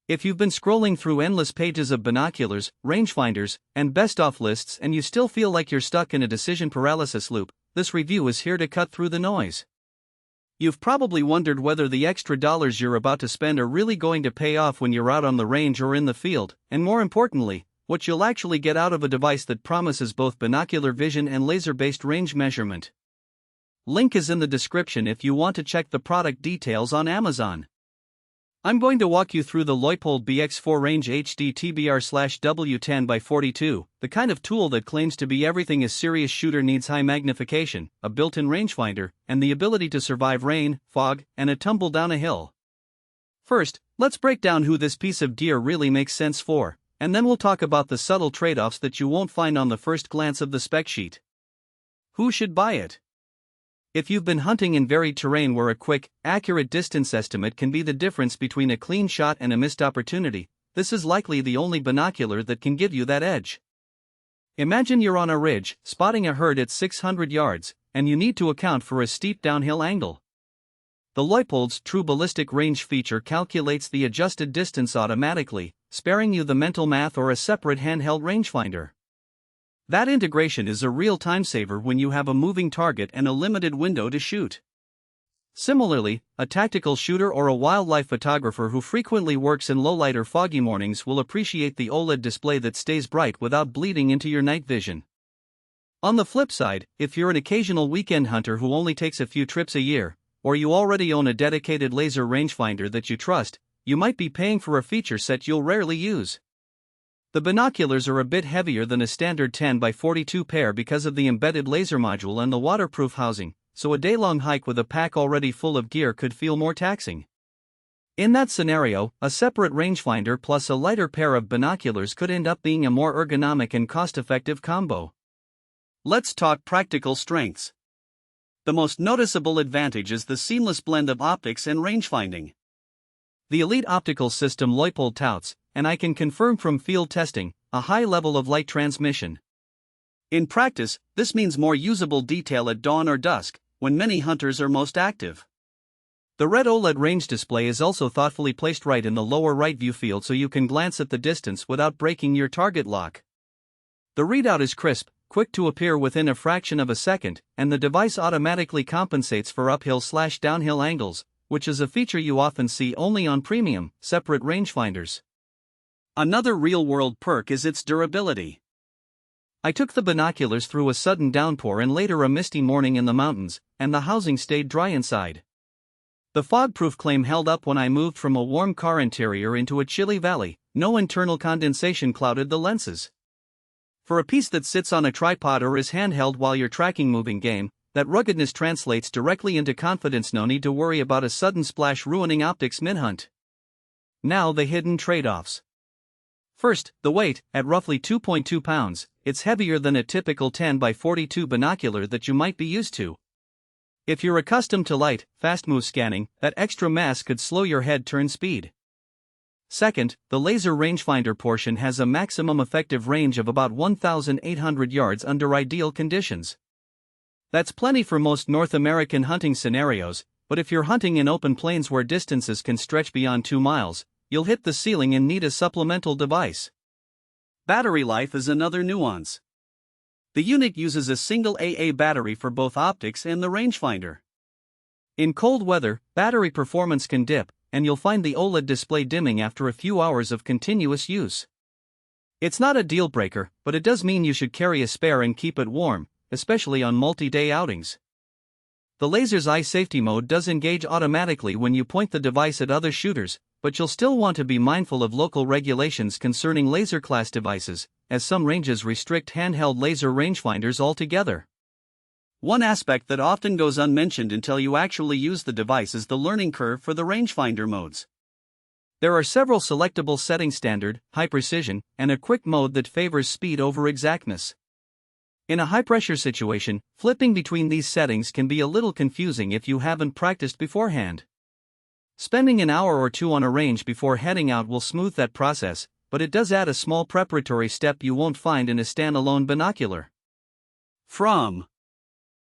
If you've been scrolling through endless pages of binoculars, rangefinders, and best-of lists and you still feel like you're stuck in a decision paralysis loop, this review is here to cut through the noise. You've probably wondered whether the extra dollars you're about to spend are really going to pay off when you're out on the range or in the field, and more importantly, what you'll actually get out of a device that promises both binocular vision and laser-based range measurement. Link is in the description if you want to check the product details on Amazon. I'm going to walk you through the Leupold BX4 Range HD TBR/W10x42, the kind of tool that claims to be everything a serious shooter needs: high magnification, a built-in rangefinder, and the ability to survive rain, fog, and a tumble down a hill. First, let's break down who this piece of gear really makes sense for, and then we'll talk about the subtle trade-offs that you won't find on the first glance of the spec sheet. Who should buy it? If you've been hunting in varied terrain where a quick, accurate distance estimate can be the difference between a clean shot and a missed opportunity, this is likely the only binocular that can give you that edge. Imagine you're on a ridge, spotting a herd at 600 yards, and you need to account for a steep downhill angle. The Leupold's True Ballistic Range feature calculates the adjusted distance automatically, sparing you the mental math or a separate handheld rangefinder. That integration is a real time saver when you have a moving target and a limited window to shoot. Similarly, a tactical shooter or a wildlife photographer who frequently works in low-light or foggy mornings will appreciate the OLED display that stays bright without bleeding into your night vision. On the flip side, if you're an occasional weekend hunter who only takes a few trips a year, or you already own a dedicated laser rangefinder that you trust, you might be paying for a feature set you'll rarely use. The binoculars are a bit heavier than a standard 10x42 pair because of the embedded laser module and the waterproof housing, so a day-long hike with a pack already full of gear could feel more taxing. In that scenario, a separate rangefinder plus a lighter pair of binoculars could end up being a more ergonomic and cost-effective combo. Let's talk practical strengths. The most noticeable advantage is the seamless blend of optics and rangefinding. The elite optical system Leupold touts, and I can confirm from field testing, a high level of light transmission. In practice, this means more usable detail at dawn or dusk, when many hunters are most active. The red OLED range display is also thoughtfully placed right in the lower right view field so you can glance at the distance without breaking your target lock. The readout is crisp, quick to appear within a fraction of a second, and the device automatically compensates for uphill/downhill angles, which is a feature you often see only on premium, separate rangefinders. Another real-world perk is its durability. I took the binoculars through a sudden downpour and later a misty morning in the mountains, and the housing stayed dry inside. The Fogproof claim held up when I moved from a warm car interior into a chilly valley. No internal condensation clouded the lenses. For a piece that sits on a tripod or is handheld while you're tracking moving game, that ruggedness translates directly into confidence. No need to worry about a sudden splash ruining optics mid-hunt. Now the hidden trade-offs. First, the weight. At roughly 2.2 pounds, it's heavier than a typical 10x42 binocular that you might be used to. If you're accustomed to light, fast-move scanning, that extra mass could slow your head-turn speed. Second, the laser rangefinder portion has a maximum effective range of about 1,800 yards under ideal conditions. That's plenty for most North American hunting scenarios, but if you're hunting in open plains where distances can stretch beyond 2 miles, you'll hit the ceiling and need a supplemental device. Battery life is another nuance. The unit uses a single AA battery for both optics and the rangefinder. In cold weather, battery performance can dip, and you'll find the OLED display dimming after a few hours of continuous use. It's not a deal breaker, but it does mean you should carry a spare and keep it warm, especially on multi-day outings. The laser's eye safety mode does engage automatically when you point the device at other shooters, but you'll still want to be mindful of local regulations concerning laser class devices, as some ranges restrict handheld laser rangefinders altogether. One aspect that often goes unmentioned until you actually use the device is the learning curve for the rangefinder modes. There are several selectable settings: standard, high precision, and a quick mode that favors speed over exactness. In a high-pressure situation, flipping between these settings can be a little confusing if you haven't practiced beforehand. Spending an hour or two on a range before heading out will smooth that process, but it does add a small preparatory step you won't find in a standalone binocular. From